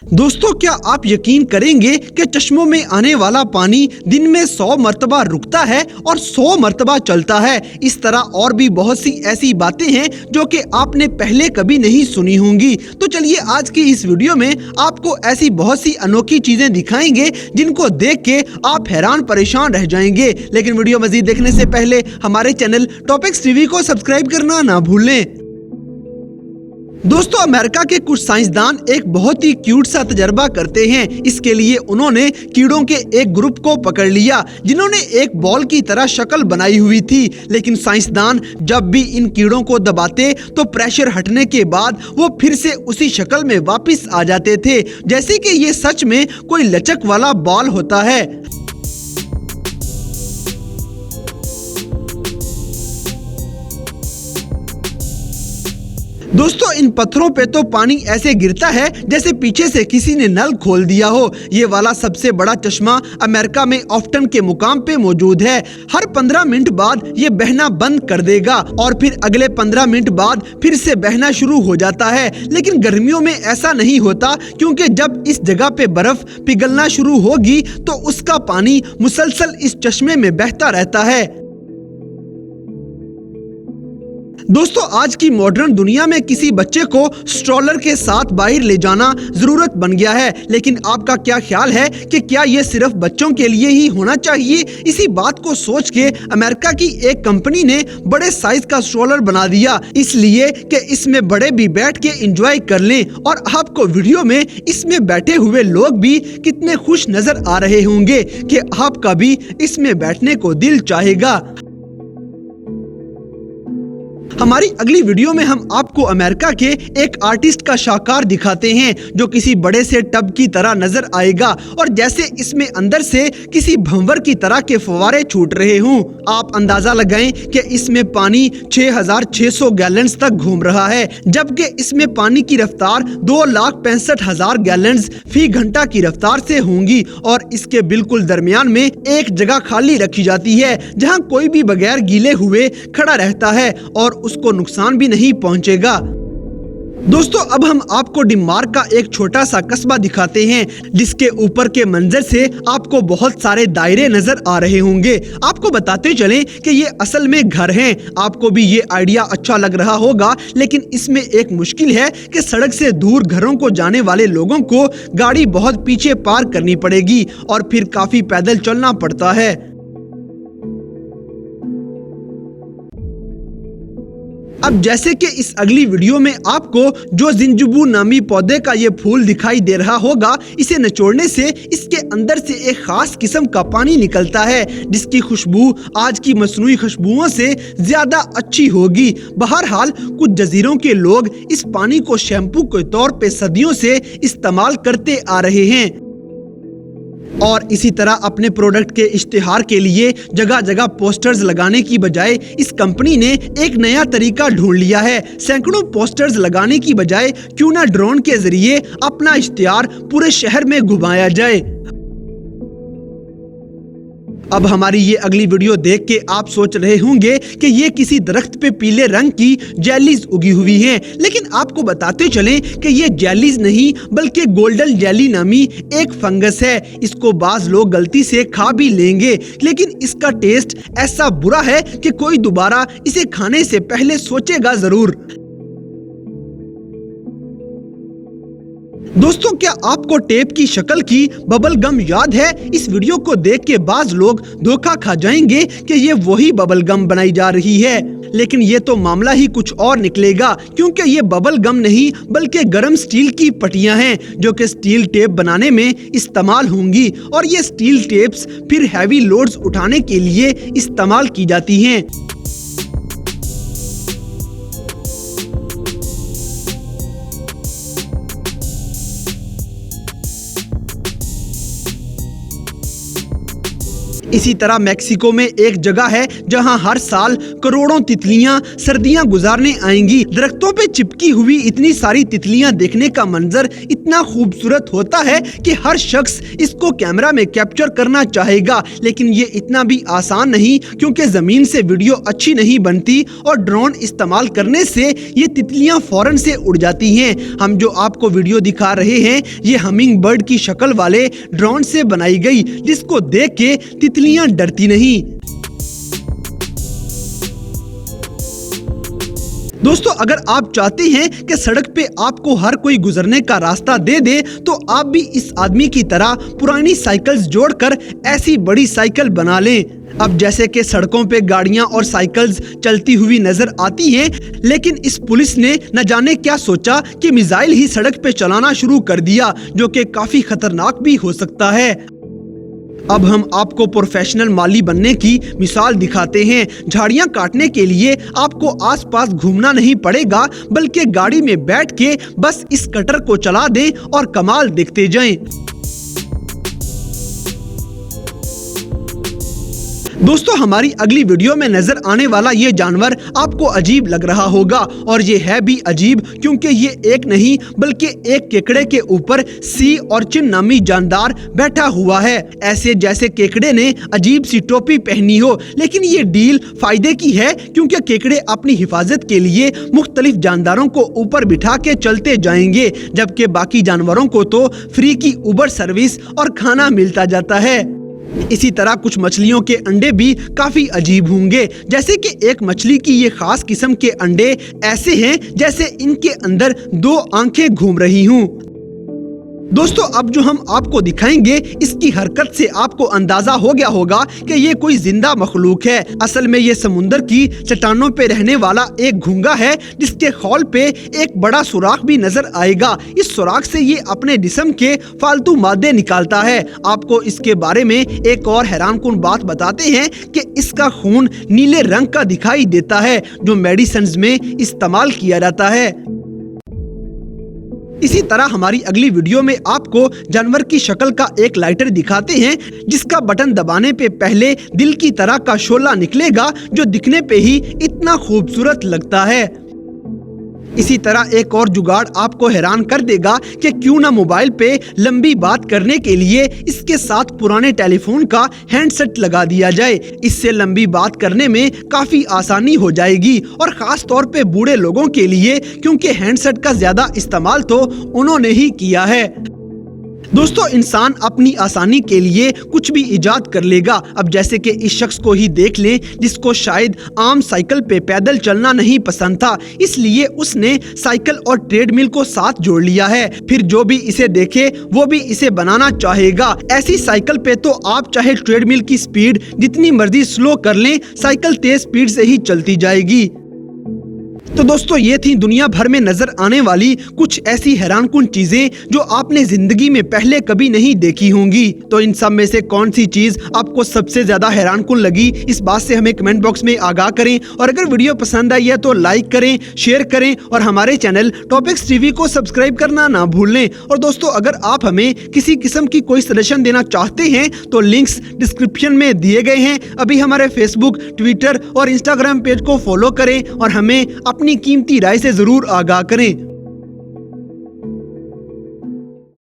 दोस्तों, क्या आप यकीन करेंगे कि चश्मों में आने वाला पानी दिन में 100 मरतबा रुकता है और 100 मरतबा चलता है। इस तरह और भी बहुत सी ऐसी बातें हैं जो कि आपने पहले कभी नहीं सुनी होंगी। तो चलिए आज की इस वीडियो में आपको ऐसी बहुत सी अनोखी चीजें दिखाएंगे जिनको देख के आप हैरान परेशान रह जाएंगे। लेकिन वीडियो मजीद देखने से पहले हमारे चैनल टॉपिक्स टीवी को सब्सक्राइब करना ना भूलें। दोस्तों, अमेरिका के कुछ साइंसदान एक बहुत ही क्यूट सा तजर्बा करते हैं। इसके लिए उन्होंने कीड़ों के एक ग्रुप को पकड़ लिया जिन्होंने एक बॉल की तरह शक्ल बनाई हुई थी। लेकिन साइंसदान जब भी इन कीड़ों को दबाते तो प्रेशर हटने के बाद वो फिर से उसी शक्ल में वापस आ जाते थे, जैसे कि ये सच में कोई लचक वाला बॉल होता है। दोस्तों, इन पत्थरों पे तो पानी ऐसे गिरता है जैसे पीछे से किसी ने नल खोल दिया हो। ये वाला सबसे बड़ा चश्मा अमेरिका में ऑफ्टन के मुकाम पे मौजूद है। हर 15 मिनट बाद ये बहना बंद कर देगा और फिर अगले 15 मिनट बाद फिर से बहना शुरू हो जाता है। लेकिन गर्मियों में ऐसा नहीं होता, क्योंकि जब इस जगह पे बर्फ पिघलना शुरू होगी तो उसका पानी मुसलसल इस चश्मे में बहता रहता है। दोस्तों, आज की मॉडर्न दुनिया में किसी बच्चे को स्ट्रोलर के साथ बाहर ले जाना जरूरत बन गया है। लेकिन आपका क्या ख्याल है कि क्या ये सिर्फ बच्चों के लिए ही होना चाहिए? इसी बात को सोच के अमेरिका की एक कंपनी ने बड़े साइज का स्ट्रोलर बना दिया, इसलिए कि इसमें बड़े भी बैठ के एंजॉय कर लें। और आपको वीडियो में इसमें बैठे हुए लोग भी कितने खुश नजर आ रहे होंगे कि आपका भी इसमें बैठने को दिल चाहेगा। हमारी अगली वीडियो में हम आपको अमेरिका के एक आर्टिस्ट का शाहकार दिखाते हैं जो किसी बड़े से टब की तरह नजर आएगा और जैसे इसमें अंदर से किसी भंवर की तरह के फव्वारे छूट रहे हों। आप अंदाजा लगाएं कि इसमें पानी 6,600 गैलन्स तक घूम रहा है, जबकि इसमें पानी की रफ्तार 2,65,000 गैलन्स फी घंटा की रफ्तार से होंगी। और इसके बिल्कुल दरमियान में एक जगह खाली रखी जाती है जहां कोई भी बगैर गीले हुए खड़ा रहता है और उसको नुकसान भी नहीं पहुंचेगा। दोस्तों, अब हम आपको डेनमार्क का एक छोटा सा कस्बा दिखाते हैं जिसके ऊपर के मंजर से आपको बहुत सारे दायरे नजर आ रहे होंगे। आपको बताते चलें कि ये असल में घर हैं। आपको भी ये आइडिया अच्छा लग रहा होगा, लेकिन इसमें एक मुश्किल है कि सड़क से दूर घरों को जाने वाले लोगों को गाड़ी बहुत पीछे पार्क करनी पड़ेगी और फिर काफी पैदल चलना पड़ता है। अब जैसे कि इस अगली वीडियो में आपको जो जिंजुबू नामी पौधे का ये फूल दिखाई दे रहा होगा, इसे निचोड़ने से इसके अंदर से एक खास किस्म का पानी निकलता है जिसकी खुशबू आज की मसनूई खुशबुओं से ज्यादा अच्छी होगी। बहरहाल कुछ जजीरों के लोग इस पानी को शैम्पू के तौर पे सदियों से इस्तेमाल करते आ रहे हैं और इसी तरह अपने प्रोडक्ट के इश्तिहार के लिए जगह जगह पोस्टर्स लगाने की बजाय इस कंपनी ने एक नया तरीका ढूंढ लिया है। सैकड़ों पोस्टर्स लगाने की बजाय क्यों ना ड्रोन के जरिए अपना इश्तिहार पूरे शहर में घुमाया जाए। अब हमारी ये अगली वीडियो देख के आप सोच रहे होंगे कि ये किसी दरख्त पे पीले रंग की जेलीज उगी हुई हैं, लेकिन आपको बताते चलें कि ये जेलीज नहीं बल्कि गोल्डन जेली नामी एक फंगस है। इसको बाज लोग गलती से खा भी लेंगे, लेकिन इसका टेस्ट ऐसा बुरा है कि कोई दोबारा इसे खाने से पहले सोचेगा जरूर। दोस्तों, क्या आपको टेप की शक्ल की बबल गम याद है? इस वीडियो को देख के बाज लोग धोखा खा जाएंगे कि ये वही बबल गम बनाई जा रही है, लेकिन ये तो मामला ही कुछ और निकलेगा, क्योंकि ये बबल गम नहीं बल्कि गर्म स्टील की पट्टियां हैं जो कि स्टील टेप बनाने में इस्तेमाल होंगी और ये स्टील टेप्स फिर हैवी लोड्स उठाने के लिए इस्तेमाल की जाती हैं। इसी तरह मैक्सिको में एक जगह है जहां हर साल करोड़ों तितलियां सर्दियां गुजारने आएंगी। दरख्तों पे चिपकी हुई इतनी सारी तितलियां देखने का मंजर इतना खूबसूरत होता है कि हर शख्स इसको कैमरा में कैप्चर करना चाहेगा, लेकिन ये इतना भी आसान नहीं, क्योंकि जमीन से वीडियो अच्छी नहीं बनती और ड्रोन इस्तेमाल करने से ये तितलियां फौरन से उड़ जाती हैं। हम जो आपको वीडियो दिखा रहे हैं ये हमिंग बर्ड की शक्ल वाले ड्रोन से बनाई गई, जिसको देख के तितलियां डरती नहीं। दोस्तों, अगर आप चाहते हैं कि सड़क पे आपको हर कोई गुजरने का रास्ता दे दे, तो आप भी इस आदमी की तरह पुरानी साइकिल्स जोड़कर ऐसी बड़ी साइकिल बना लें। अब जैसे कि सड़कों पे गाड़ियां और साइकिल्स चलती हुई नजर आती हैं, लेकिन इस पुलिस ने न जाने क्या सोचा कि मिसाइल ही सड़क पे चलाना शुरू कर दिया, जो कि काफी खतरनाक भी हो सकता है। अब हम आपको प्रोफेशनल माली बनने की मिसाल दिखाते हैं। झाड़ियां काटने के लिए आपको आसपास घूमना नहीं पड़ेगा, बल्कि गाड़ी में बैठ के बस इस कटर को चला दें और कमाल देखते जाएं। दोस्तों, हमारी अगली वीडियो में नजर आने वाला ये जानवर आपको अजीब लग रहा होगा, और ये है भी अजीब क्योंकि ये एक नहीं बल्कि एक केकड़े के ऊपर सी ऑर्चिन नामी जानदार बैठा हुआ है। ऐसे जैसे केकड़े ने अजीब सी टोपी पहनी हो, लेकिन ये डील फायदे की है क्योंकि केकड़े अपनी हिफाजत के लिए मुख्तलिफ जानदारों को ऊपर बिठा के चलते जाएंगे, जबकि बाकी जानवरों को तो फ्री की उबर सर्विस और खाना मिलता जाता है। इसी तरह कुछ मछलियों के अंडे भी काफी अजीब होंगे, जैसे कि एक मछली की ये खास किस्म के अंडे ऐसे हैं जैसे इनके अंदर 2 आंखें घूम रही हों। दोस्तों, अब जो हम आपको दिखाएंगे इसकी हरकत से आपको अंदाजा हो गया होगा कि ये कोई जिंदा मखलूक है। असल में ये समुंदर की चट्टानों पे रहने वाला एक घोंगा है, जिसके खौल पे एक बड़ा सुराख भी नजर आएगा। इस सुराख से ये अपने जिस्म के फालतू मादे निकालता है। आपको इसके बारे में एक और हैरानकुन बात बताते हैं कि इसका खून नीले रंग का दिखाई देता है, जो मेडिसिन्स में इस्तेमाल किया जाता है। इसी तरह हमारी अगली वीडियो में आपको जानवर की शक्ल का एक लाइटर दिखाते हैं, जिसका बटन दबाने पे पहले दिल की तरह का शोला निकलेगा, जो दिखने पे ही इतना खूबसूरत लगता है। इसी तरह एक और जुगाड़ आपको हैरान कर देगा कि क्यों ना मोबाइल पे लंबी बात करने के लिए इसके साथ पुराने टेलीफोन का हैंडसेट लगा दिया जाए। इससे लंबी बात करने में काफी आसानी हो जाएगी, और खास तौर पे बूढ़े लोगों के लिए, क्योंकि हैंडसेट का ज्यादा इस्तेमाल तो उन्होंने ही किया है। दोस्तों, इंसान अपनी आसानी के लिए कुछ भी इजाद कर लेगा। अब जैसे कि इस शख्स को ही देख लें, जिसको शायद आम साइकिल पे पैदल चलना नहीं पसंद था, इसलिए उसने साइकिल और ट्रेडमिल को साथ जोड़ लिया है। फिर जो भी इसे देखे वो भी इसे बनाना चाहेगा। ऐसी साइकिल पे तो आप चाहे ट्रेडमिल की स्पीड जितनी मर्जी स्लो कर लें, साइकिल तेज स्पीड से ही चलती जाएगी। तो दोस्तों, ये थी दुनिया भर में नजर आने वाली कुछ ऐसी हैरानकुन चीजें जो आपने जिंदगी में पहले कभी नहीं देखी होंगी। तो इन सब में से कौन सी चीज आपको सबसे ज्यादा हैरानकुन लगी, इस बात से हमें कमेंट बॉक्स में आगाह करें। और अगर वीडियो पसंद आई है तो लाइक करें, शेयर करें और हमारे चैनल टॉपिक्स टीवी को सब्सक्राइब करना ना भूलें। और दोस्तों, अगर आप हमें किसी किस्म की कोई सजेशन देना चाहते हैं तो लिंक्स डिस्क्रिप्शन में दिए गए हैं। अभी हमारे फेसबुक, ट्विटर और इंस्टाग्राम पेज को फॉलो करें और हमें अपनी कीमती राय से जरूर आगाह करें।